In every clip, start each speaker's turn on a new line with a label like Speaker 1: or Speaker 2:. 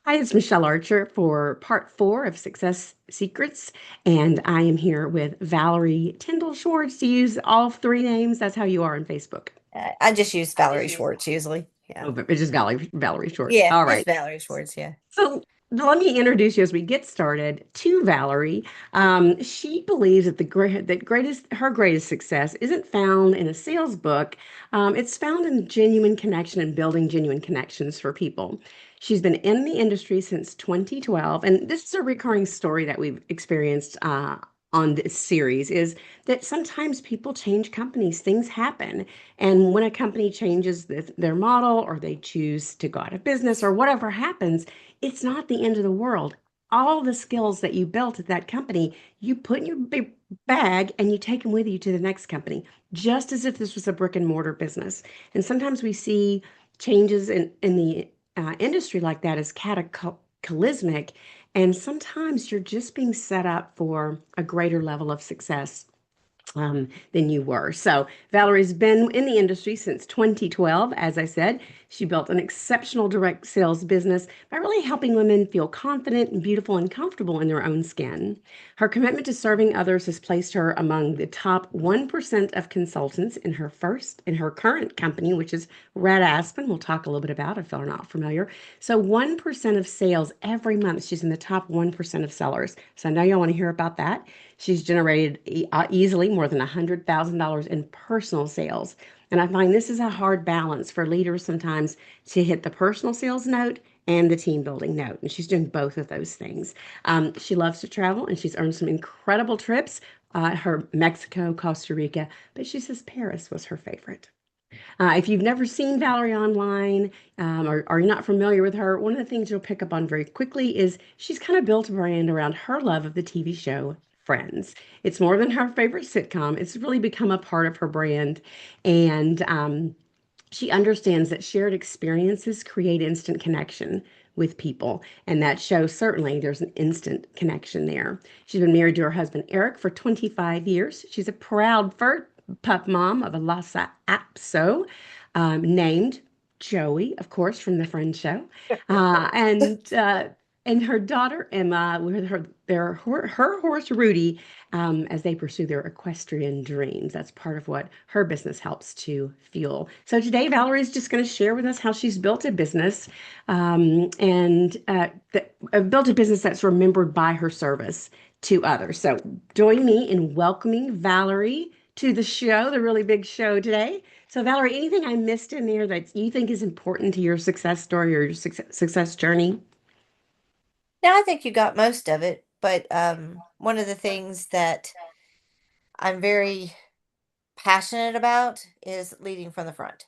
Speaker 1: Hi, it's Michelle Archer for part four of Success Secrets, and I am here with Valerie Tyndall Schwartz. To use all three names, that's how you are on Facebook.
Speaker 2: I just use Valerie Schwartz usually. Yeah.
Speaker 1: Oh, but it's just Valerie Schwartz.
Speaker 2: Yeah,
Speaker 1: All
Speaker 2: just
Speaker 1: right.
Speaker 2: Valerie Schwartz. Yeah.
Speaker 1: So let me introduce you as we get started to Valerie. She believes that her greatest success isn't found in a sales book. It's found in genuine connection and building genuine connections for people. She's been in the industry since 2012, and this is a recurring story that we've experienced on this series. Is that sometimes people change companies, things happen, and when a company changes their model or they choose to go out of business or whatever happens, it's not the end of the world. All the skills that you built at that company, you put in your big bag and you take them with you to the next company, just as if this was a brick and mortar business. And sometimes we see changes in the industry like that as cataclysmic. And sometimes you're just being set up for a greater level of success than you were. So Valerie's been in the industry since 2012. As I said, she built an exceptional direct sales business by really helping women feel confident and beautiful and comfortable in their own skin. Her commitment to serving others has placed her among the top 1% of consultants in her current company, which is Red Aspen. We'll talk a little bit about if you're not familiar. So 1% of sales every month. She's in the top 1% of sellers. So I know y'all want to hear about that. She's generated easily more than $100,000 in personal sales. And I find this is a hard balance for leaders sometimes to hit the personal sales note and the team building note. And she's doing both of those things. She loves to travel and she's earned some incredible trips. Her Mexico, Costa Rica, but she says Paris was her favorite. If you've never seen Valerie online or you're not familiar with her, one of the things you'll pick up on very quickly is she's kind of built a brand around her love of the TV show Friends. It's more than her favorite sitcom, it's really become a part of her brand. And she understands that shared experiences create instant connection with people. And that show, certainly, there's an instant connection there. She's been married to her husband, Eric, for 25 years. She's a proud fur pup mom of a Lhasa Apso named Joey, of course, from the Friends show. Uh, and uh, and her daughter Emma, with her horse Rudy, as they pursue their equestrian dreams. That's part of what her business helps to fuel. So today, Valerie is just going to share with us how she's built a business and built a business that's remembered by her service to others. So join me in welcoming Valerie to the show, the really big show today. So, Valerie, anything I missed in there that you think is important to your success story or your success journey?
Speaker 2: Now I think you got most of it, but one of the things that I'm very passionate about is leading from the front.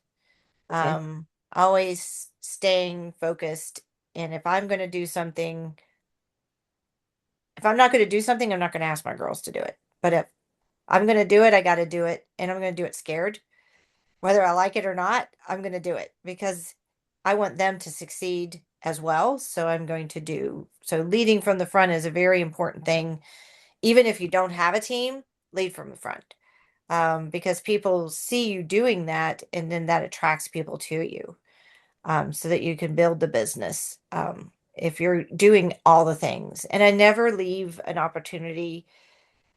Speaker 1: Okay.
Speaker 2: Always staying focused. And if I'm not going to do something, I'm not going to ask my girls to do it. But if I'm going to do it, I got to do it, and I'm going to do it scared. Whether I like it or not, I'm going to do it because I want them to succeed as well. So I'm going to do so. Leading from the front is a very important thing. Even if you don't have a team, lead from the front because people see you doing that, and then that attracts people to you so that you can build the business. If you're doing all the things, and I never leave an opportunity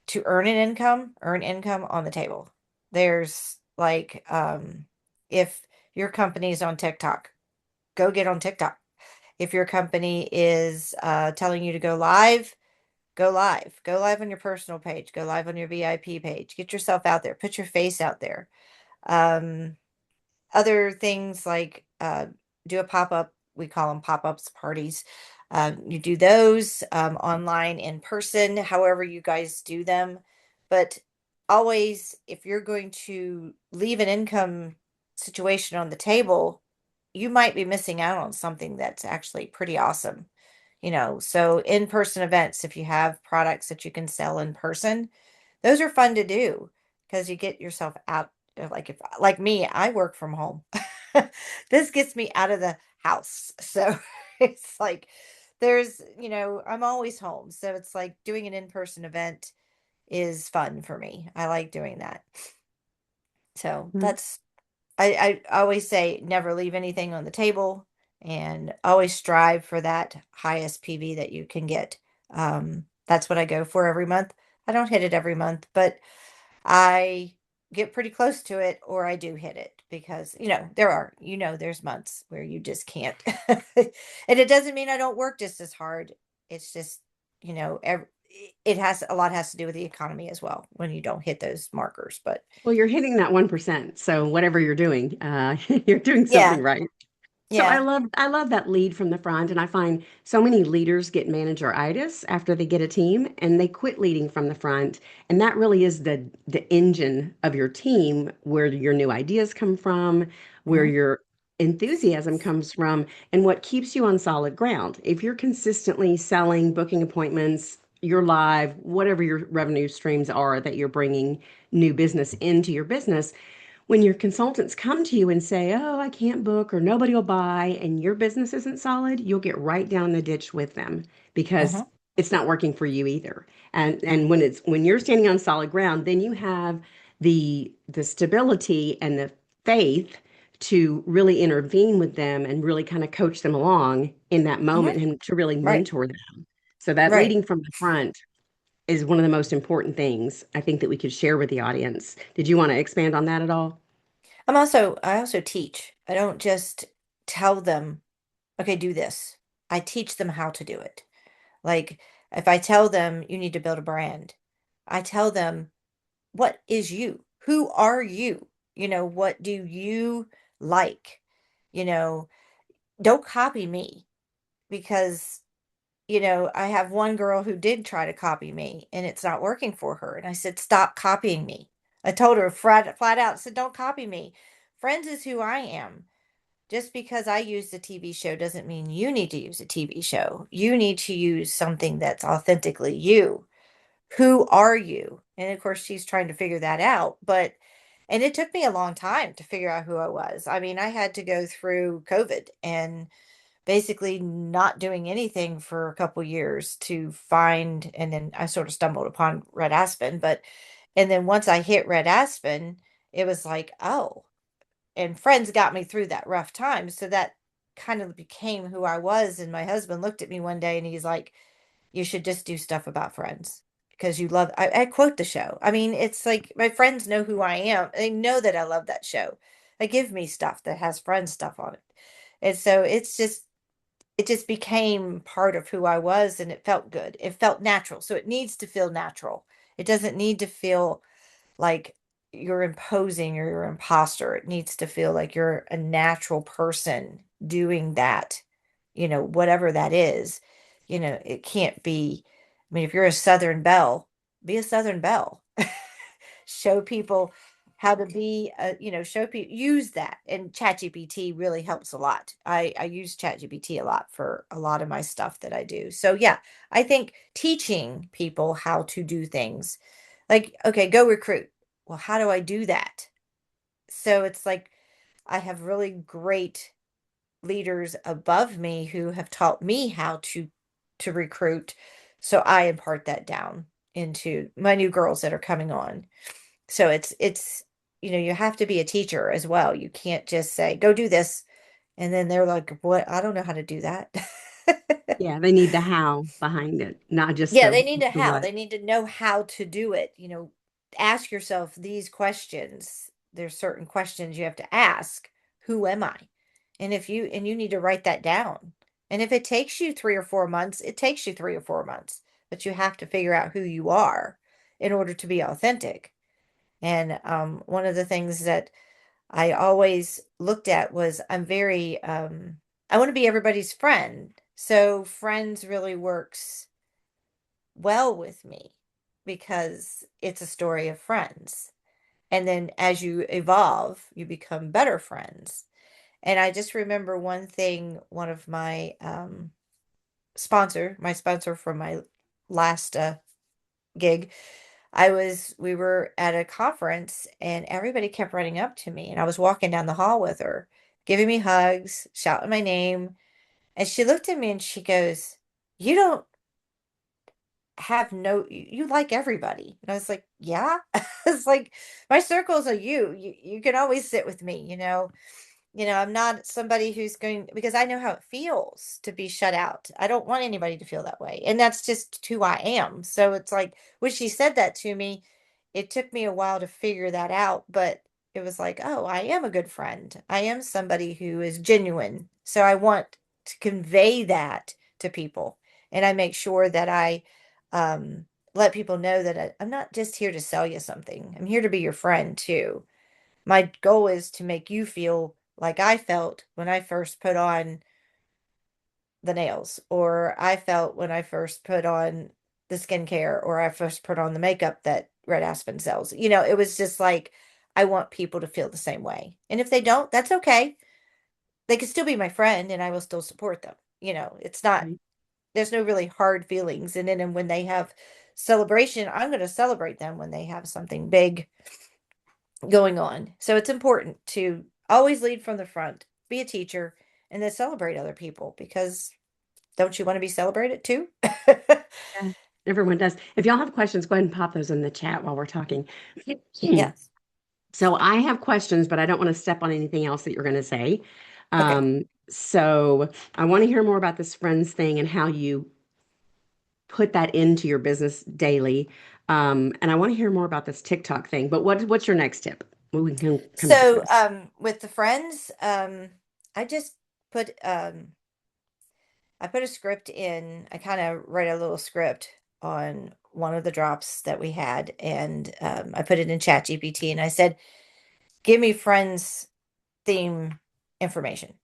Speaker 2: to earn income on the table. There's like, if your company's on TikTok, go get on TikTok. If your company is telling you to go live, go live. Go live on your personal page. Go live on your VIP page. Get yourself out there. Put your face out there. Um, Other things like do a pop up. We call them pop ups parties. You do those online, in person, however you guys do them. But always, if you're going to leave an income situation on the table, you might be missing out on something that's actually pretty awesome. So in person events, if you have products that you can sell in person, those are fun to do because you get yourself out. Like if like me, I work from home. This gets me out of the house. So it's like I'm always home. So it's like doing an in-person event is fun for me. I like doing that. So
Speaker 1: Mhm.
Speaker 2: that's I always say never leave anything on the table. and always strive for that highest PV that you can get. That's what I go for every month. I don't hit it every month, but I get pretty close to it, or I do hit it, because there's months where you just can't. And it doesn't mean I don't work just as hard. It's just, it has a lot has to do with the economy as well when you don't hit those markers. But
Speaker 1: Well, you're hitting that 1%. So whatever you're doing, you're doing something
Speaker 2: yeah,
Speaker 1: right. So
Speaker 2: yeah.
Speaker 1: I love that lead from the front, and I find so many leaders get manageritis after they get a team and they quit leading from the front, and that really is the engine of your team, where your new ideas come from, where
Speaker 2: Hmm.
Speaker 1: your enthusiasm comes from, and what keeps you on solid ground. If you're consistently selling, booking appointments, you're live, whatever your revenue streams are that you're bringing new business into your business, when your consultants come to you and say, "Oh, I can't book or nobody will buy," and your business isn't solid, you'll get right down the ditch with them because
Speaker 2: Hmm.
Speaker 1: it's not working for you either. And when you're standing on solid ground, then you have the stability and the faith to really intervene with them and really kind of coach them along in that
Speaker 2: Hmm.
Speaker 1: moment and to really
Speaker 2: Right,
Speaker 1: mentor them. So that
Speaker 2: right.
Speaker 1: leading from the front is one of the most important things I think that we could share with the audience. Did you want to expand on that at all?
Speaker 2: I also teach. I don't just tell them, okay, do this. I teach them how to do it. Like, if I tell them you need to build a brand, I tell them, what is you? Who are you? What do you like? You know, don't copy me, because, I have one girl who did try to copy me and it's not working for her. And I said, stop copying me. I told her flat out, said, don't copy me. Friends is who I am. Just because I use the TV show doesn't mean you need to use a TV show. You need to use something that's authentically you. Who are you? And of course, she's trying to figure that out. And it took me a long time to figure out who I was. I mean, I had to go through COVID and basically not doing anything for a couple years to find, and then I sort of stumbled upon Red Aspen. And then once I hit Red Aspen, it was like, oh, and friends got me through that rough time. So that kind of became who I was. And my husband looked at me one day and he's like, you should just do stuff about friends because you love, I quote the show. I mean, it's like my friends know who I am. They know that I love that show. They give me stuff that has friend stuff on it. And so it just became part of who I was, and it felt good. It felt natural. So it needs to feel natural. It doesn't need to feel like you're imposing or you're an imposter. It needs to feel like you're a natural person doing that, whatever that is. It can't be, I mean, if you're a Southern Belle, be a Southern Belle. Show people how to be, show people, use that. And ChatGPT really helps a lot. I use ChatGPT a lot for a lot of my stuff that I do. So yeah, I think teaching people how to do things, like, okay, go recruit. Well, how do I do that? So it's like I have really great leaders above me who have taught me how to recruit. So I impart that down into my new girls that are coming on. So it's you have to be a teacher as well. You can't just say, go do this. And then they're like, what? I don't know how to do that.
Speaker 1: Yeah, they need the how behind it, not just
Speaker 2: Yeah, they need to
Speaker 1: the
Speaker 2: how.
Speaker 1: what.
Speaker 2: They need to know how to do it. Ask yourself these questions. There's certain questions you have to ask. Who am I? And you need to write that down. And if it takes you 3 or 4 months, it takes you 3 or 4 months. But you have to figure out who you are in order to be authentic. And one of the things that I always looked at was I want to be everybody's friend. So friends really works well with me because it's a story of friends. And then as you evolve, you become better friends. And I just remember one thing, one of my sponsor from my last gig, we were at a conference and everybody kept running up to me. And I was walking down the hall with her, giving me hugs, shouting my name. And she looked at me and she goes, you don't you like everybody. And I was like, yeah. It's like, my circles are you. You can always sit with me. I'm not somebody who's going because I know how it feels to be shut out. I don't want anybody to feel that way. And that's just who I am. So it's like when she said that to me, it took me a while to figure that out, but it was like, oh, I am a good friend. I am somebody who is genuine. So I want to convey that to people. And I make sure that I let people know that I'm not just here to sell you something. I'm here to be your friend too. My goal is to make you feel like I felt when I first put on the nails, or I felt when I first put on the skincare, or I first put on the makeup that Red Aspen sells. It was just like I want people to feel the same way. And if they don't, that's okay. They can still be my friend and I will still support them. It's not,
Speaker 1: Right.
Speaker 2: there's no really hard feelings. And then when they have celebration, I'm going to celebrate them when they have something big going on. So it's important to always lead from the front, be a teacher, and then celebrate other people because don't you want to be celebrated too?
Speaker 1: Yeah, everyone does. If y'all have questions, go ahead and pop those in the chat while we're talking.
Speaker 2: Yes.
Speaker 1: So I have questions, but I don't want to step on anything else that you're going to say.
Speaker 2: Okay.
Speaker 1: So I want to hear more about this friends thing and how you put that into your business daily. And I want to hear more about this TikTok thing. But what's your next tip? Well, we can come back to
Speaker 2: So
Speaker 1: this.
Speaker 2: with the friends, I just put I put a script in. I kind of write a little script on one of the drops that we had, and I put it in Chat GPT, and I said, "Give me friends theme information."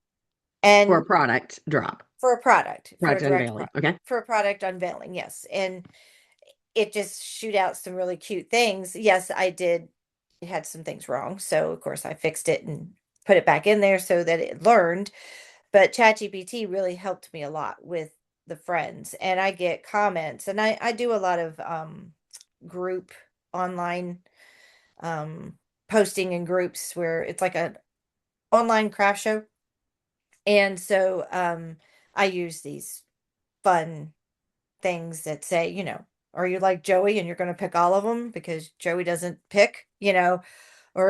Speaker 1: For a
Speaker 2: And
Speaker 1: product drop,
Speaker 2: for a product, for a
Speaker 1: product
Speaker 2: direct
Speaker 1: unveiling. Okay.
Speaker 2: for a product unveiling, yes. And it just shoot out some really cute things. Yes, I did. It had some things wrong, so of course I fixed it and put it back in there so that it learned. But ChatGPT really helped me a lot with the friends, and I get comments, and I do a lot of group online um posting in groups where it's like a online craft show. And so I use these fun things that say, are you like Joey and you're going to pick all of them because Joey doesn't pick, or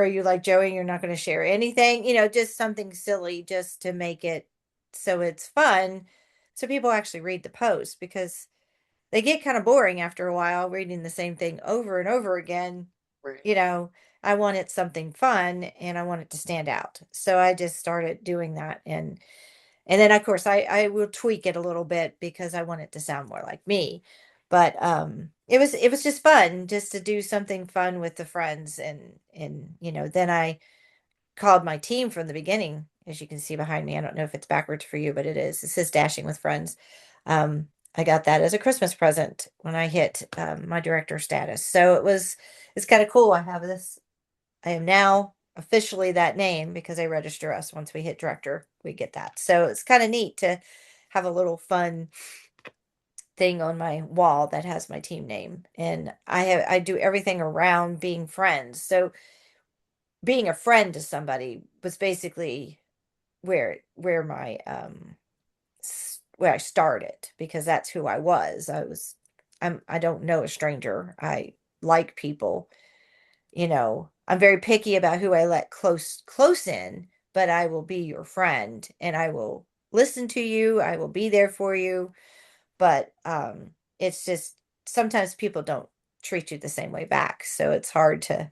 Speaker 2: are you like Joey and you're not going to share anything, just something silly just to make it so it's fun. So people actually read the post because they get kind of boring after a while reading the same thing over and over again.
Speaker 1: Right.
Speaker 2: You know, I wanted something fun and I want it to stand out. So I just started doing that. And then of course I will tweak it a little bit because I want it to sound more like me. But it was just fun just to do something fun with the friends. And then I called my team from the beginning, as you can see behind me. I don't know if it's backwards for you, but it is. It says Dashing with Friends. I got that as a Christmas present when I hit my director status. So it's kind of cool. I am now officially that name because they register us once we hit director, we get that. So it's kind of neat to have a little fun thing on my wall that has my team name. And I do everything around being friends. So being a friend to somebody was basically where my where I started because that's who I was. I don't know a stranger. I like people. I'm very picky about who I let close in, but I will be your friend and I will listen to you. I will be there for you. But it's just sometimes people don't treat you the same way back. So it's hard to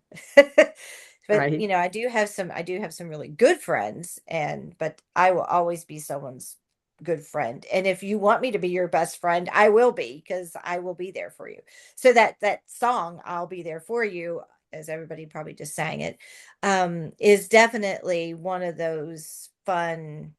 Speaker 2: but
Speaker 1: Right.
Speaker 2: I do have some really good friends, but I will always be someone's good friend. And if you want me to be your best friend, I will be because I will be there for you. So that song, I'll be there for you, as everybody probably just sang it, is definitely one of those fun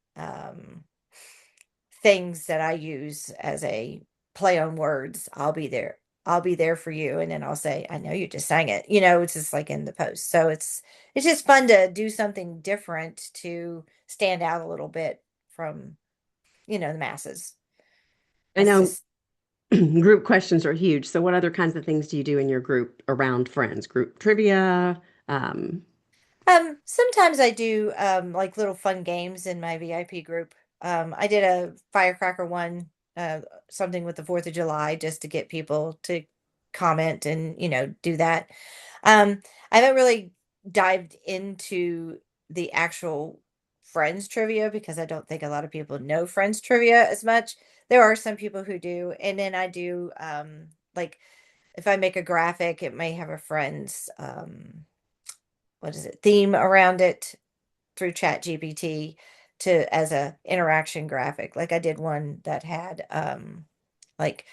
Speaker 2: things that I use as a play on words. I'll be there. I'll be there for you. And then I'll say, I know you just sang it. It's just like in the post. So it's just fun to do something different to stand out a little bit from, the masses.
Speaker 1: I
Speaker 2: That's
Speaker 1: know
Speaker 2: just
Speaker 1: group questions are huge. So what other kinds of things do you do in your group around friends? Group trivia? Um,
Speaker 2: sometimes I do like little fun games in my VIP group. I did a firecracker one, something with the 4th of July just to get people to comment and, do that. I haven't really dived into the actual Friends trivia because I don't think a lot of people know Friends trivia as much. There are some people who do. And then I do like if I make a graphic, it may have a Friends what is it, theme around it through Chat GPT to as a interaction graphic. Like I did one that had like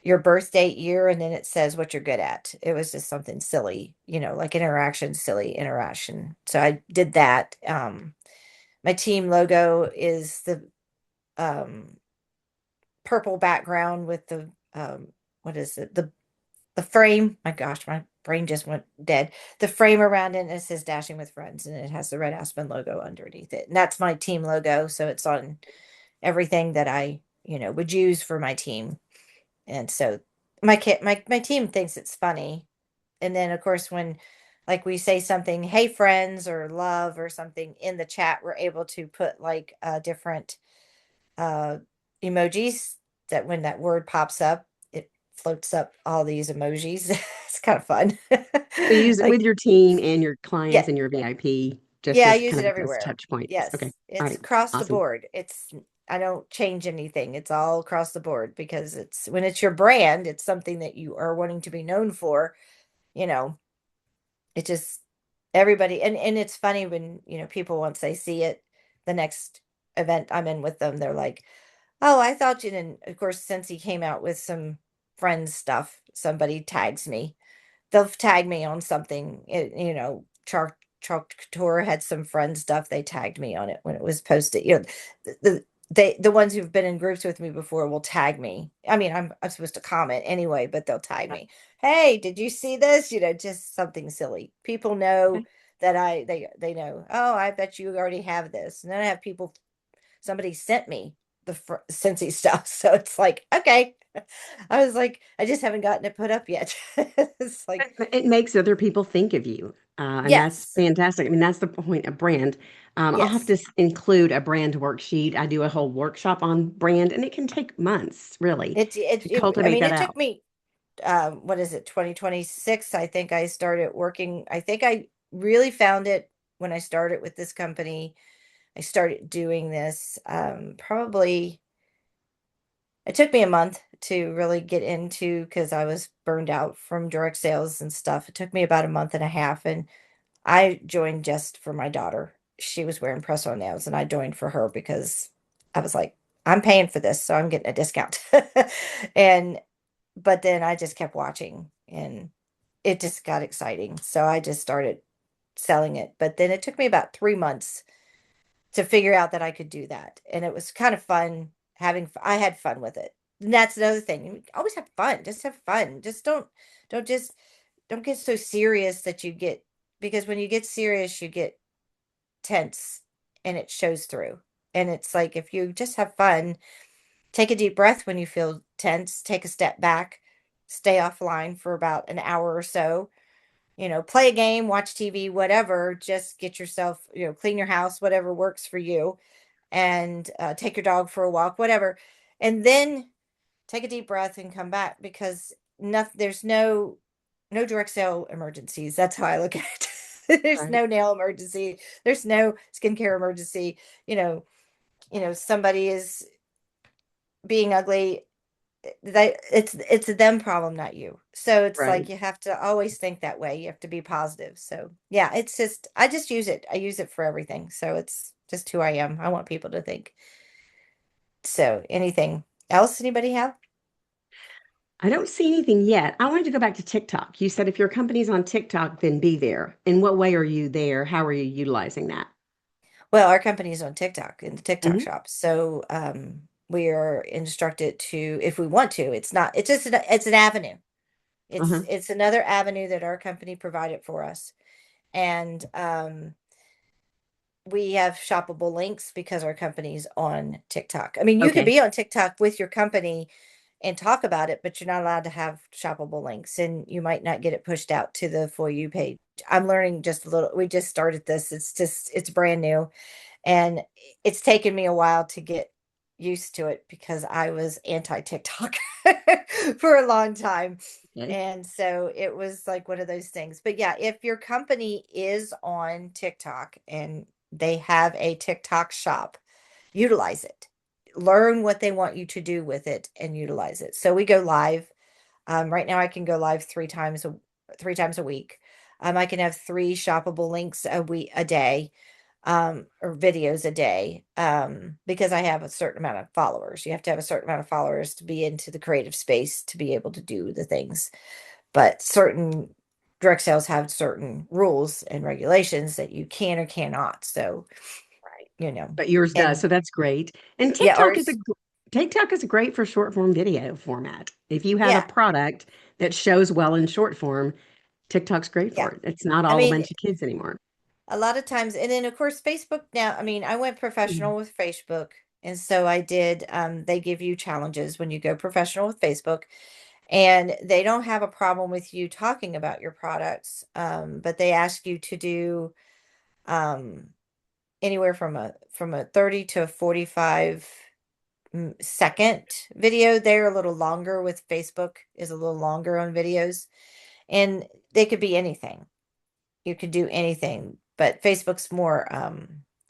Speaker 2: your birth date, year, and then it says what you're good at. It was just something silly, like interaction, silly interaction. So I did that. My team logo is the um purple background with the what is it? The frame. My gosh, my brain just went dead. The frame around it, and it says Dashing with Friends, and it has the Red Aspen logo underneath it. And that's my team logo. So it's on everything that I, would use for my team. And so my team thinks it's funny. And then of course when like we say something, hey friends or love or something in the chat, we're able to put like different uh emojis that when that word pops up, it floats up all these emojis. It's kind of fun.
Speaker 1: So you use it with
Speaker 2: Like
Speaker 1: your team and your
Speaker 2: yeah,
Speaker 1: clients and your VIP, just
Speaker 2: yeah, I
Speaker 1: as
Speaker 2: use
Speaker 1: kind
Speaker 2: it
Speaker 1: of those
Speaker 2: everywhere.
Speaker 1: touch points. Okay.
Speaker 2: Yes,
Speaker 1: All
Speaker 2: it's
Speaker 1: right.
Speaker 2: across the
Speaker 1: Awesome.
Speaker 2: board. I don't change anything. It's all across the board because it's when it's your brand, it's something that you are wanting to be known for, you know, it just everybody and it's funny when, people once they see it, the next event I'm in with them, they're like, "Oh, I thought you didn't." Of course, since he came out with some friends stuff, somebody tags me, they'll tag me on something. Chalk Couture had some friend stuff. They tagged me on it when it was posted. The ones who've been in groups with me before will tag me. I mean, I'm supposed to comment anyway, but they'll tag me. Hey, did you see this? Just something silly. People know
Speaker 1: Okay.
Speaker 2: that they know. Oh, I bet you already have this. And then I have people. Somebody sent me the Cincy stuff, so it's like okay. I was like, I just haven't gotten it put up yet. It's like
Speaker 1: It makes other people think of you. And that's
Speaker 2: yes,
Speaker 1: fantastic. I mean, that's the point of brand. I'll have to
Speaker 2: yes.
Speaker 1: include a brand worksheet. I do a whole workshop on brand, and it can take months, really, to
Speaker 2: I
Speaker 1: cultivate
Speaker 2: mean,
Speaker 1: that
Speaker 2: it took
Speaker 1: out.
Speaker 2: me what is it, 2026? I think I started working. I think I really found it when I started with this company. I started doing this probably it took me a month to really get into because I was burned out from direct sales and stuff. It took me about a month and a half, and I joined just for my daughter. She was wearing press-on nails, and I joined for her because I was like, I'm paying for this, so I'm getting a discount. And but then I just kept watching, and it just got exciting. So I just started selling it. But then it took me about 3 months to figure out that I could do that. And it was kind of fun I had fun with it. And that's another thing. You always have fun. Just have fun. Just don't just don't get so serious that you get because when you get serious, you get tense and it shows through. And it's like if you just have fun, take a deep breath when you feel tense, take a step back, stay offline for about an hour or so, play a game, watch TV, whatever, just get yourself, clean your house, whatever works for you, and take your dog for a walk, whatever. And then take a deep breath and come back because there's no direct sale emergencies. That's how I look at it. There's
Speaker 1: Right.
Speaker 2: no nail emergency. There's no skincare emergency. Somebody is being ugly. It's a them problem, not you. So it's like
Speaker 1: Right.
Speaker 2: you have to always think that way. You have to be positive. So yeah, it's just I just use it. I use it for everything. So it's just who I am. I want people to think. So anything else anybody have?
Speaker 1: I don't see anything yet. I wanted to go back to TikTok. You said if your company's on TikTok, then be there. In what way are you there? How are you utilizing that?
Speaker 2: Well, our company is on TikTok in the TikTok
Speaker 1: Hmm.
Speaker 2: shop. So we are instructed to if we want to. It's not it's just it's an avenue. It's
Speaker 1: Uh-huh.
Speaker 2: it's another avenue that our company provided for us. And we have shoppable links because our company's on TikTok. I mean, you could
Speaker 1: Okay.
Speaker 2: be on TikTok with your company and talk about it, but you're not allowed to have shoppable links and you might not get it pushed out to the For You page. I'm learning just a little. We just started this. It's brand new and it's taken me a while to get used to it because I was anti TikTok for a long time.
Speaker 1: Okay.
Speaker 2: And so it was like one of those things. But yeah, if your company is on TikTok and They have a TikTok shop. Utilize it. Learn what they want you to do with it and utilize it. So we go live. Right now I can go live 3 times a week. I can have 3 shoppable links a day, or videos a day, because I have a certain amount of followers. You have to have a certain amount of followers to be into the creative space to be able to do the things. But certain direct sales have certain rules and regulations that you can or cannot. So,
Speaker 1: Right.
Speaker 2: you know,
Speaker 1: But yours does,
Speaker 2: and
Speaker 1: so that's great. And
Speaker 2: yeah,
Speaker 1: TikTok is great for short form video format. If you have a
Speaker 2: yeah,
Speaker 1: product that shows well in short form, TikTok's great
Speaker 2: yeah.
Speaker 1: for it. It's not
Speaker 2: I
Speaker 1: all a
Speaker 2: mean,
Speaker 1: bunch of kids anymore.
Speaker 2: a lot of times, and then of course, Facebook now, I mean, I went
Speaker 1: Mhm.
Speaker 2: professional with Facebook. And so I did, they give you challenges when you go professional with Facebook, and they don't have a problem with you talking about your products. But they ask you to do, um, anywhere from a 30 to 45 second video. They're a little longer with Facebook, is a little longer on videos, and they could be anything. You could do anything, but Facebook's more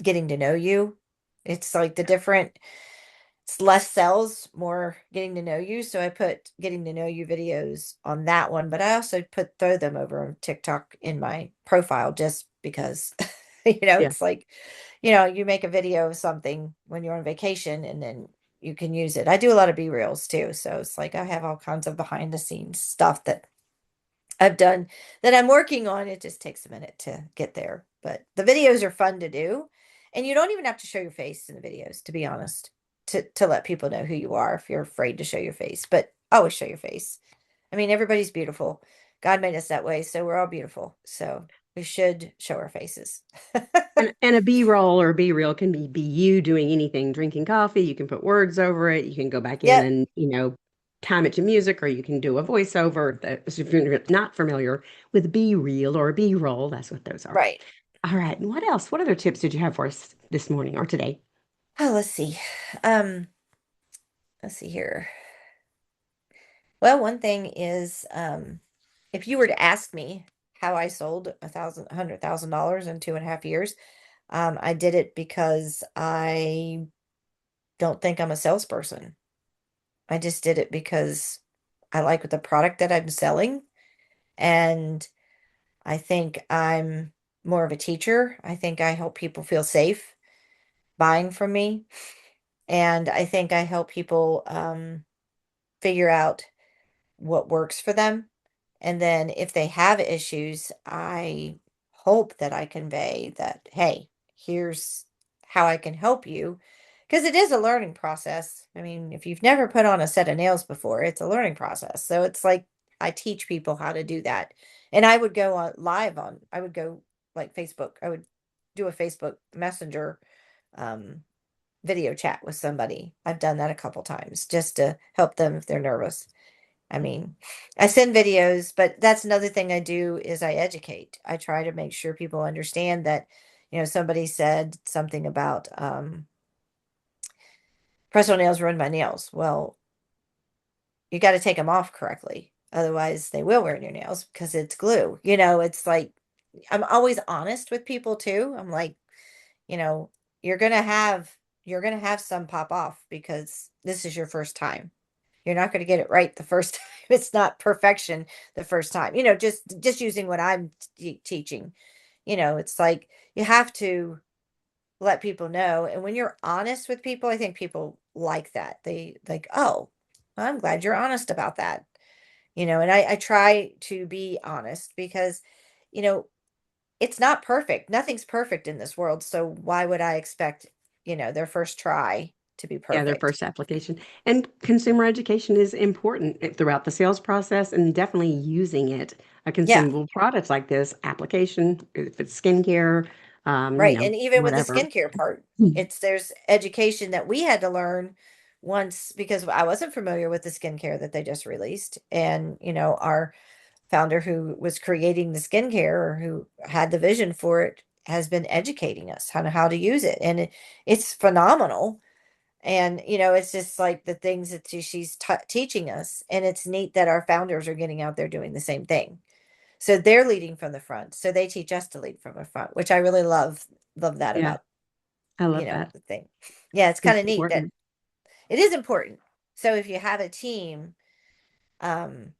Speaker 2: getting to know you. It's like the different, it's less sales, more getting to know you. So I put getting to know you videos on that one, but I also throw them over on TikTok in my profile just because
Speaker 1: Yeah.
Speaker 2: it's like, you make a video of something when you're on vacation and then you can use it. I do a lot of B-reels too. So it's like I have all kinds of behind the scenes stuff that I've done that I'm working on. It just takes a minute to get there. But the videos are fun to do. And you don't even have to show your face in the videos, to be honest, to let people know who you are if you're afraid to show your face. But always show your face. I mean, everybody's beautiful. God made us that way, so we're all beautiful. So we should show our faces.
Speaker 1: And a B-roll or B-reel can be you doing anything, drinking coffee. You can put words over it. You can go back in
Speaker 2: Yep,
Speaker 1: and, time it to music, or you can do a voiceover. If you're not familiar with B-reel or B-roll, that's what those are.
Speaker 2: right.
Speaker 1: All right. And what else? What other tips did you have for us this morning or today?
Speaker 2: Oh, let's see. Um, let's see here. Well, one thing is, if you were to ask me how I sold $100,000 in 2.5 years, I did it because I don't think I'm a salesperson. I just did it because I like the product that I'm selling, and I think I'm more of a teacher. I think I help people feel safe buying from me, and I think I help people figure out what works for them. And then if they have issues, I hope that I convey that, hey, here's how I can help you. Because it is a learning process. I mean, if you've never put on a set of nails before, it's a learning process. So it's like I teach people how to do that. And I would go I would go like Facebook. I would do a Facebook Messenger um, video chat with somebody. I've done that a couple times just to help them if they're nervous. I mean, I send videos, but that's another thing I do is I educate. I try to make sure people understand that, somebody said something about press on nails ruin my nails. Well, you got to take them off correctly. Otherwise, they will ruin your nails because it's glue. It's like I'm always honest with people too. I'm like, you know, you're going to have you're going to have some pop off because this is your first time. You're not going to get it right the first time. It's not perfection the first time. Just using what I'm teaching. It's like you have to let people know. And when you're honest with people, I think people like that. They like, oh, I'm glad you're honest about that. And I try to be honest because, you know, it's not perfect. Nothing's perfect in this world. So why would I expect, their first try to be
Speaker 1: Yeah, their
Speaker 2: perfect?
Speaker 1: first application. And consumer education is important throughout the sales process and definitely using it. A
Speaker 2: Yeah.
Speaker 1: consumable product like this application, if it's skincare,
Speaker 2: Right. And even with the
Speaker 1: whatever.
Speaker 2: skincare part,
Speaker 1: Hmm.
Speaker 2: there's education that we had to learn once because I wasn't familiar with the skincare that they just released. And, our founder who was creating the skincare or who had the vision for it has been educating us on how to use it. And it's phenomenal. And, it's just like the things that she's teaching us. And it's neat that our founders are getting out there doing the same thing. So they're leading from the front. So they teach us to lead from the front, which I really love that
Speaker 1: Yeah,
Speaker 2: about,
Speaker 1: I love that.
Speaker 2: the thing. Yeah, it's kind
Speaker 1: It's
Speaker 2: of neat that
Speaker 1: important.
Speaker 2: it is important. So if you have a team, um,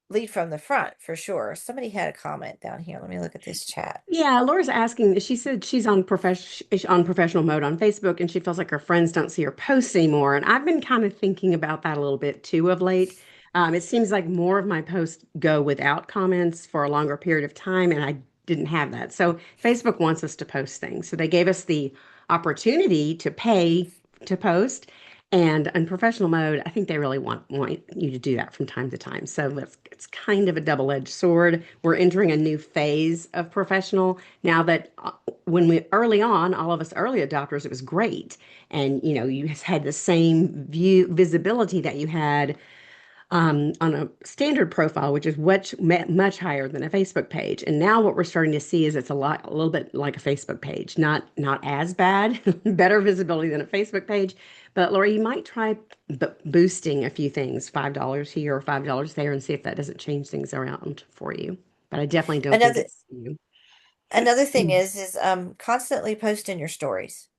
Speaker 2: lead from the front for sure. Somebody had a comment down here. Let me look at this chat.
Speaker 1: Yeah, Laura's asking. She said she's on professional mode on Facebook, and she feels like her friends don't see her posts anymore. And I've been kind of thinking about that a little bit too of late. It seems like more of my posts go without comments for a longer period of time, and I didn't have that. So Facebook wants us to post things. So they gave us the opportunity to pay to post. And in professional mode, I think they really want you to do that from time to time. So it's kind of a double-edged sword. We're entering a new phase of professional now that when we early on, all of us early adopters, it was great. And you had the same visibility that you had on a standard profile, which is much higher than a Facebook page. And now what we're starting to see is it's a little bit like a Facebook page, not as bad, better visibility than a Facebook page. But Laura, you might try boosting a few things, $5 here or $5 there, and see if that doesn't change things around for you. But I definitely don't think
Speaker 2: Another
Speaker 1: it's you.
Speaker 2: another thing is constantly post in your stories.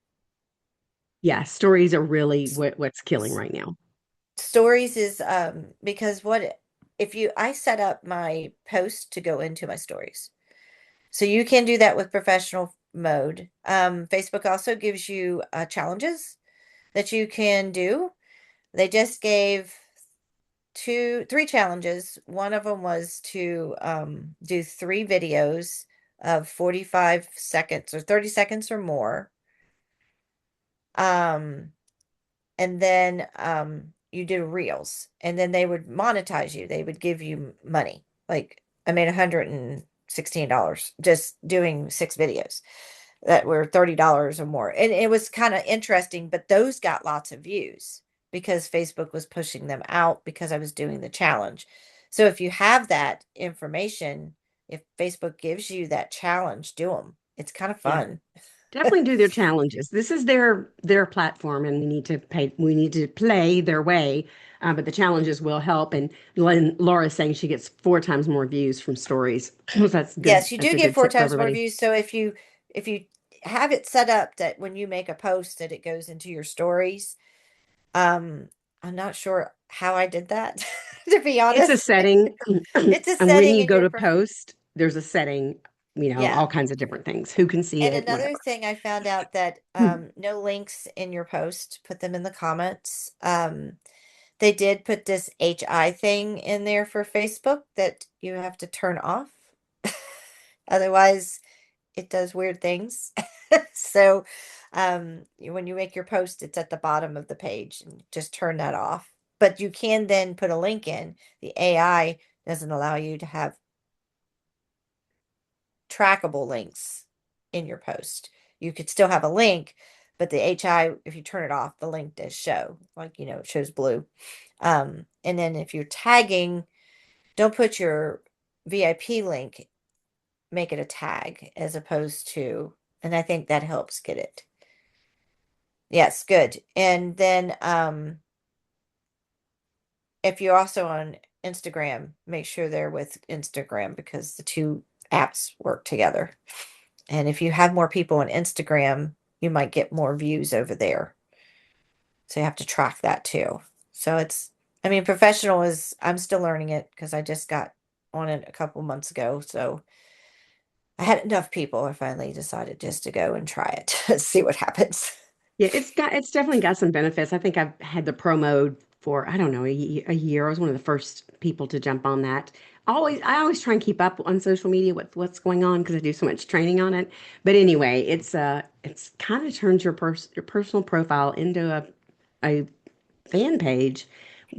Speaker 1: Yeah, stories are really what's killing right now.
Speaker 2: Stories is because what if you I set up my post to go into my stories. So you can do that with professional mode. Facebook also gives you challenges that you can do. They just gave three challenges. One of them was to do 3 videos of 45 seconds or 30 seconds or more. Um, and then you did reels, and then they would monetize you. They would give you money. Like I made $116 just doing 6 videos that were $30 or more. And it was kind of interesting, but those got lots of views because Facebook was pushing them out because I was doing the challenge. So if you have that information, if Facebook gives you that challenge, do them. It's kind of
Speaker 1: Yeah.
Speaker 2: fun.
Speaker 1: Definitely do their challenges. This is their platform, and we need to play their way. But the challenges will help. And Laura's saying she gets 4 times more views from stories. So that's good.
Speaker 2: Yes, you
Speaker 1: That's
Speaker 2: do
Speaker 1: a
Speaker 2: get
Speaker 1: good
Speaker 2: four
Speaker 1: tip for
Speaker 2: times more
Speaker 1: everybody.
Speaker 2: views. So if you have it set up that when you make a post that it goes into your stories, um, I'm not sure how I did that, to be
Speaker 1: It's a
Speaker 2: honest.
Speaker 1: setting,
Speaker 2: It's a
Speaker 1: and when
Speaker 2: setting
Speaker 1: you
Speaker 2: in
Speaker 1: go
Speaker 2: your
Speaker 1: to post, there's a setting.
Speaker 2: yeah.
Speaker 1: All kinds of different things. Who can see
Speaker 2: And
Speaker 1: it?
Speaker 2: another
Speaker 1: Whatever.
Speaker 2: thing I found out that no links in your post, put them in the comments. They did put this HI thing in there for Facebook that you have to turn off. Otherwise, it does weird things. So, when you make your post, it's at the bottom of the page and just turn that off. But you can then put a link in. The AI doesn't allow you to have trackable links in your post. You could still have a link, but the HI, if you turn it off, the link does show, like, it shows blue. And then if you're tagging, don't put your VIP link, make it a tag as opposed to, and I think that helps get it. Yes, good. And then if you're also on Instagram, make sure they're with Instagram because the two apps work together. And if you have more people on Instagram, you might get more views over there. So you have to track that too. So I mean, professional is, I'm still learning it because I just got on it a couple months ago. So I had enough people. I finally decided just to go and try it, see what happens.
Speaker 1: Yeah, it's definitely got some benefits. I think I've had the pro mode for, I don't know, a year. I was one of the first people to jump on that. I always try and keep up on social media with what's going on because I do so much training on it. But anyway, it's kind of turns your personal profile into a fan page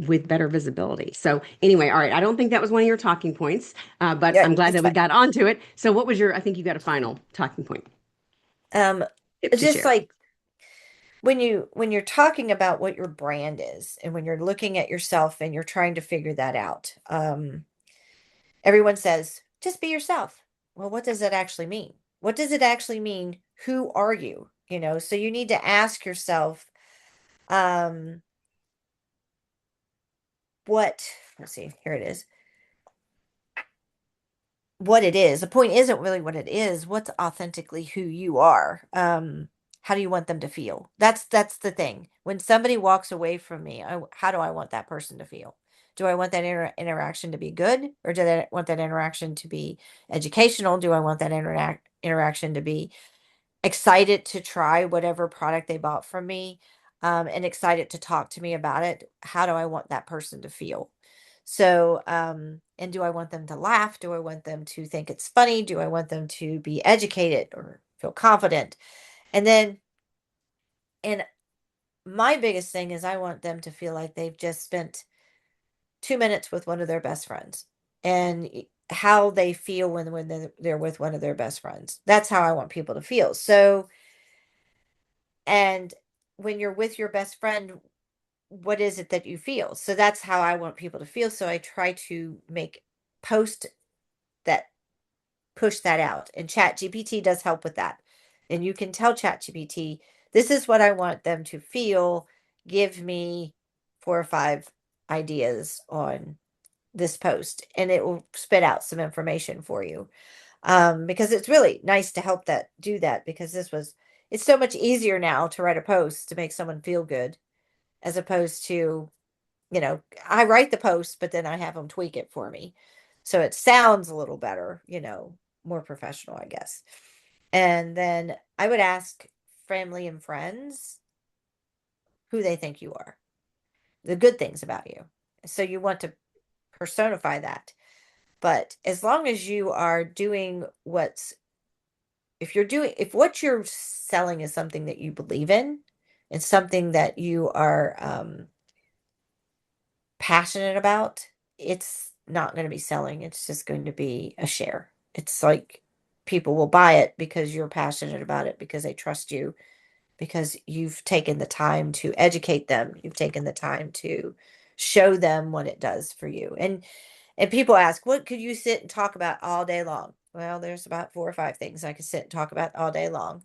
Speaker 1: with better visibility. So anyway, all right. I don't think that was one of your talking points, but
Speaker 2: Yeah,
Speaker 1: I'm glad
Speaker 2: it's
Speaker 1: that we
Speaker 2: fine.
Speaker 1: got onto it. So what was I think you got a final talking point
Speaker 2: Um,
Speaker 1: tip
Speaker 2: it's
Speaker 1: to
Speaker 2: just
Speaker 1: share.
Speaker 2: like when you're talking about what your brand is and when you're looking at yourself and you're trying to figure that out, everyone says, just be yourself. Well, what does that actually mean? What does it actually mean? Who are you? So you need to ask yourself, um, let's see, here it is. what it is. The point isn't really what it is. What's authentically who you are. How do you want them to feel? That's the thing. When somebody walks away from me, how do I want that person to feel? Do I want that interaction to be good, or do I want that interaction to be educational? Do I want that interaction to be excited to try whatever product they bought from me, and excited to talk to me about it? How do I want that person to feel? So, and do I want them to laugh? Do I want them to think it's funny? Do I want them to be educated or feel confident? And then, and my biggest thing is I want them to feel like they've just spent 2 minutes with one of their best friends, and how they feel when they're with one of their best friends. That's how I want people to feel. So, and when you're with your best friend, what is it that you feel? So that's how I want people to feel. So I try to make post that push that out. And Chat GPT does help with that. And you can tell Chat GPT, this is what I want them to feel. Give me 4 or 5 ideas on this post, and it will spit out some information for you. Because it's really nice to help that do that, because it's so much easier now to write a post to make someone feel good, as opposed to, I write the post, but then I have them tweak it for me. So it sounds a little better, more professional, I guess. And then I would ask family and friends who they think you are, the good things about you. So you want to personify that. But as long as you are doing if what you're selling is something that you believe in, and something that you are, passionate about, it's not going to be selling. It's just going to be a share. It's like people will buy it because you're passionate about it, because they trust you, because you've taken the time to educate them. You've taken the time to show them what it does for you. And people ask, what could you sit and talk about all day long? Well, there's about 4 or 5 things I could sit and talk about all day long.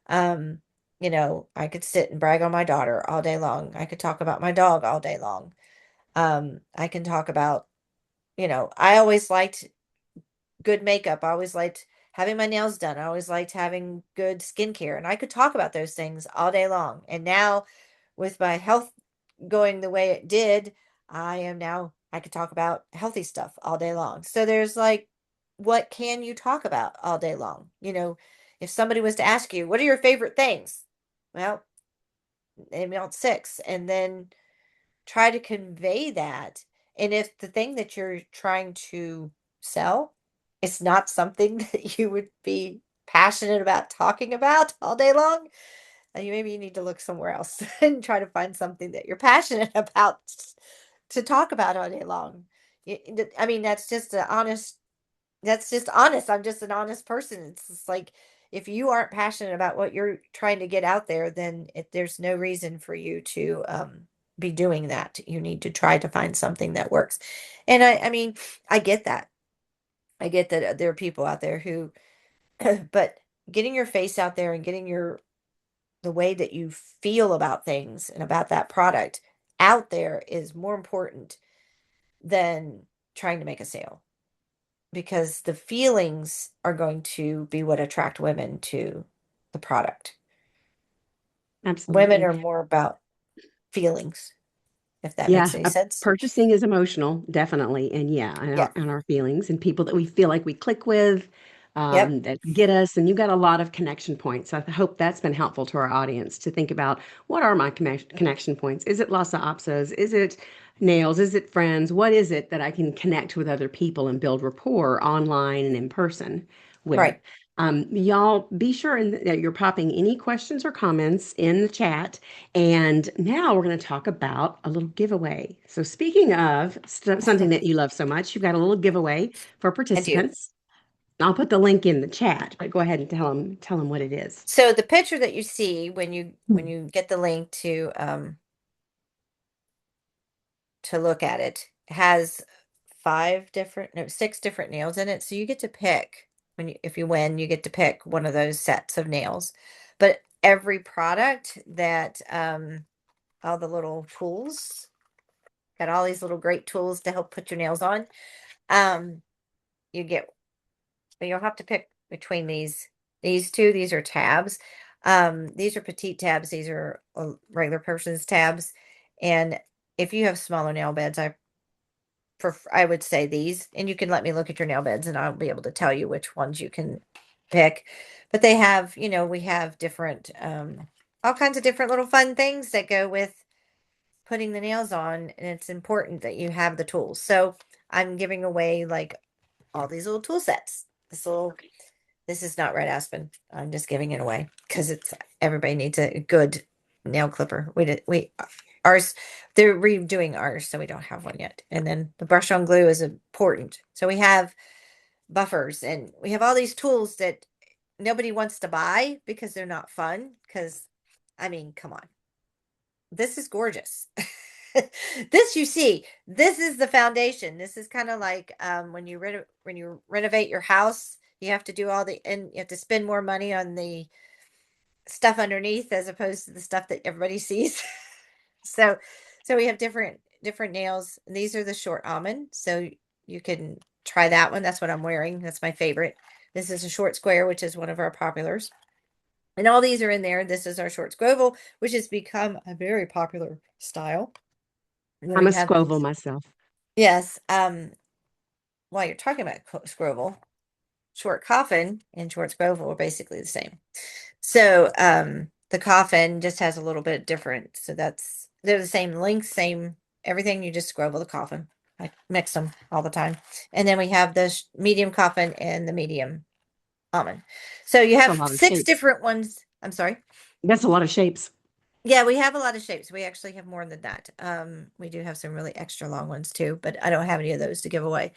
Speaker 2: Um, I could sit and brag on my daughter all day long. I could talk about my dog all day long. I can talk about, I always liked good makeup. I always liked having my nails done. I always liked having good skincare. And I could talk about those things all day long. And now, with my health going the way it did, I could talk about healthy stuff all day long. So there's like, what can you talk about all day long? If somebody was to ask you, what are your favorite things? Well, name out 6. And then try to convey that. And if the thing that you're trying to sell is not something that you would be passionate about talking about all day long, then maybe you need to look somewhere else and try to find something that you're passionate about to talk about all day long. I mean, that's just honest. I'm just an honest person. It's just like, if you aren't passionate about what you're trying to get out there, then there's no reason for you to, be doing that. You need to try to find something that works. And I mean, I get that. I get that, there are people out there who, but getting your face out there and getting the way that you feel about things and about that product out there is more important than trying to make a sale, because the feelings are going to be what attract women to the product. Women
Speaker 1: Absolutely.
Speaker 2: are more about feelings, if that makes
Speaker 1: Yeah,
Speaker 2: any sense.
Speaker 1: purchasing is emotional, definitely, and yeah, and
Speaker 2: Yeah.
Speaker 1: our feelings and people that we feel like we click with,
Speaker 2: Yep.
Speaker 1: that get us, and you've got a lot of connection points. So I hope that's been helpful to our audience to think about, what are my connection points? Is it Lhasa Apsos? Is it nails? Is it friends? What is it that I can connect with other people and build rapport online and in person with?
Speaker 2: Right.
Speaker 1: Y'all be sure that you're popping any questions or comments in the chat. And now we're going to talk about a little giveaway. So, speaking of something that you love so much, you've got a little giveaway for
Speaker 2: I do.
Speaker 1: participants. I'll put the link in the chat, but go ahead and tell them what it is.
Speaker 2: So the picture that you see when you get the link to look at it has 6 different nails in it. So you get to pick, if you win, you get to pick one of those sets of nails. But every product that, all the little tools, got all these little great tools to help put your nails on. Um, you get but you'll have to pick between these two. These are tabs. These are petite tabs. These are regular person's tabs. And if you have smaller nail beds, I would say these, and you can let me look at your nail beds and I'll be able to tell you which ones you can pick. But they have, we have different, all kinds of different little fun things that go with putting the nails on. And it's important that you have the tools. So I'm giving away like all these little tool sets. This is not red aspen. I'm just giving it away because everybody needs a good nail clipper. Ours, they're redoing ours, so we don't have one yet. And then the brush on glue is important. So we have buffers and we have all these tools that nobody wants to buy because they're not fun. Because, I mean, come on, this is gorgeous. This you see, this is the foundation. This is kind of like when you renovate your house, you have to do and you have to spend more money on the stuff underneath as opposed to the stuff that everybody sees. So we have different nails. These are the short almond, so you can try that one. That's what I'm wearing. That's my favorite. This is a short square, which is one of our populars. And all these are in there. This is our short squoval, which has become a very popular style. And then
Speaker 1: I'm
Speaker 2: we
Speaker 1: a
Speaker 2: have
Speaker 1: squoval myself.
Speaker 2: yes. While you're talking about squoval, short coffin and short squoval are basically the same. So the coffin just has a little bit different. So they're the same length, same everything. You just squoval the coffin. I mix them all the time. And then we have the medium coffin and the medium almond. So you
Speaker 1: That's a
Speaker 2: have
Speaker 1: lot of
Speaker 2: six
Speaker 1: shapes.
Speaker 2: different ones. I'm sorry.
Speaker 1: That's a lot of shapes.
Speaker 2: Yeah, we have a lot of shapes. We actually have more than that. We do have some really extra long ones too, but I don't have any of those to give away.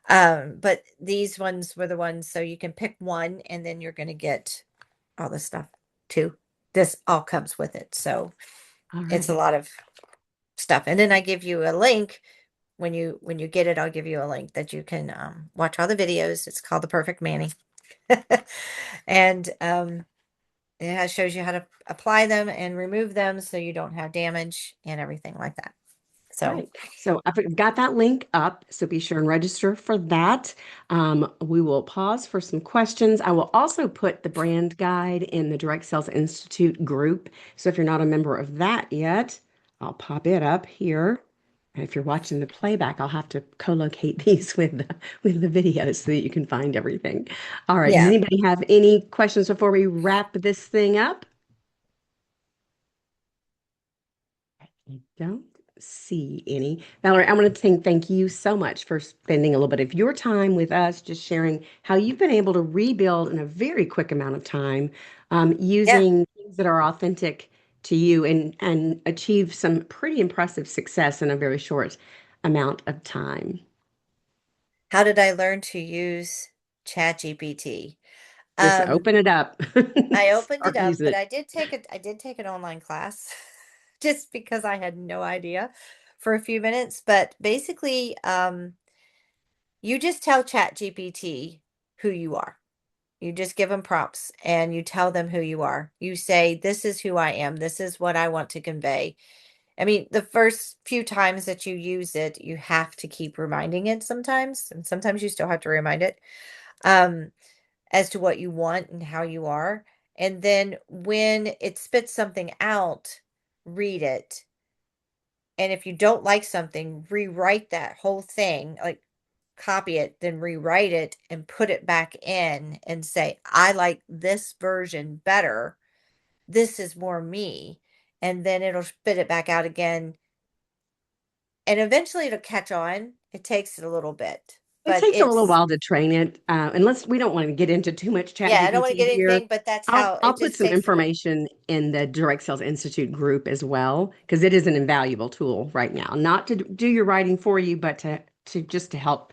Speaker 2: But these ones were the ones, so you can pick one and then you're going to get all this stuff too. This all comes with it. So
Speaker 1: All
Speaker 2: it's a
Speaker 1: right.
Speaker 2: lot of stuff. And then I give you a link when you get it, I'll give you a link that you can watch all the videos. It's called The Perfect Manny. And it shows you how to apply them and remove them so you don't have damage and everything like that. So,
Speaker 1: Right. So I've got that link up. So be sure and register for that. We will pause for some questions. I will also put the brand guide in the Direct Sales Institute group. So if you're not a member of that yet, I'll pop it up here. And if you're watching the playback, I'll have to co-locate these with the videos so that you can find everything. All right. Does
Speaker 2: yeah.
Speaker 1: anybody have any questions before we wrap this thing up? I don't see any. Valerie, I want to thank you so much for spending a little bit of your time with us, just sharing how you've been able to rebuild in a very quick amount of time,
Speaker 2: Yeah.
Speaker 1: using things that are authentic to you and achieve some pretty impressive success in a very short amount of time.
Speaker 2: How did I learn to use ChatGPT?
Speaker 1: Just
Speaker 2: Um,
Speaker 1: open it up.
Speaker 2: I opened it
Speaker 1: Start
Speaker 2: up,
Speaker 1: using
Speaker 2: but
Speaker 1: it.
Speaker 2: I did take an online class just because I had no idea for a few minutes. But basically, you just tell ChatGPT who you are. You just give them prompts and you tell them who you are. You say, "This is who I am. This is what I want to convey." I mean, the first few times that you use it, you have to keep reminding it sometimes, and sometimes you still have to remind it um, as to what you want and how you are. And then when it spits something out, read it. And if you don't like something, rewrite that whole thing, like copy it, then rewrite it and put it back in and say, I like this version better. This is more me. And then it'll spit it back out again. And eventually it'll catch on. It takes it a little bit,
Speaker 1: It
Speaker 2: but
Speaker 1: takes a little
Speaker 2: it's,
Speaker 1: while to train it, unless we don't want to get into too much chat
Speaker 2: yeah, I don't want to
Speaker 1: GPT
Speaker 2: get
Speaker 1: here.
Speaker 2: anything, but that's
Speaker 1: I'll
Speaker 2: how
Speaker 1: I'll
Speaker 2: it
Speaker 1: put
Speaker 2: just
Speaker 1: some
Speaker 2: takes a little.
Speaker 1: information in the Direct Sales Institute group as well, because it is an invaluable tool right now. Not to do your writing for you, but to just to help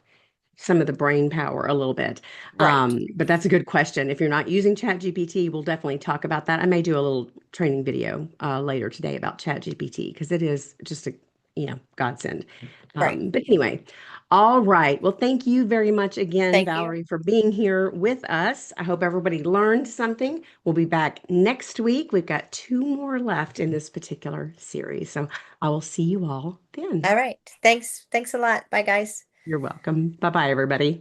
Speaker 1: some of the brain power a little bit.
Speaker 2: Right,
Speaker 1: But that's a good question. If you're not using ChatGPT, we'll definitely talk about that. I may do a little training video later today about ChatGPT because it is just a godsend.
Speaker 2: right.
Speaker 1: But anyway, all right. Well, thank you very much again,
Speaker 2: Thank you.
Speaker 1: Valerie, for being here with us. I hope everybody learned something. We'll be back next week. We've got two more left in this particular series. So I will see you all then.
Speaker 2: All right. Thanks. Thanks a lot. Bye, guys.
Speaker 1: You're welcome. Bye bye, everybody.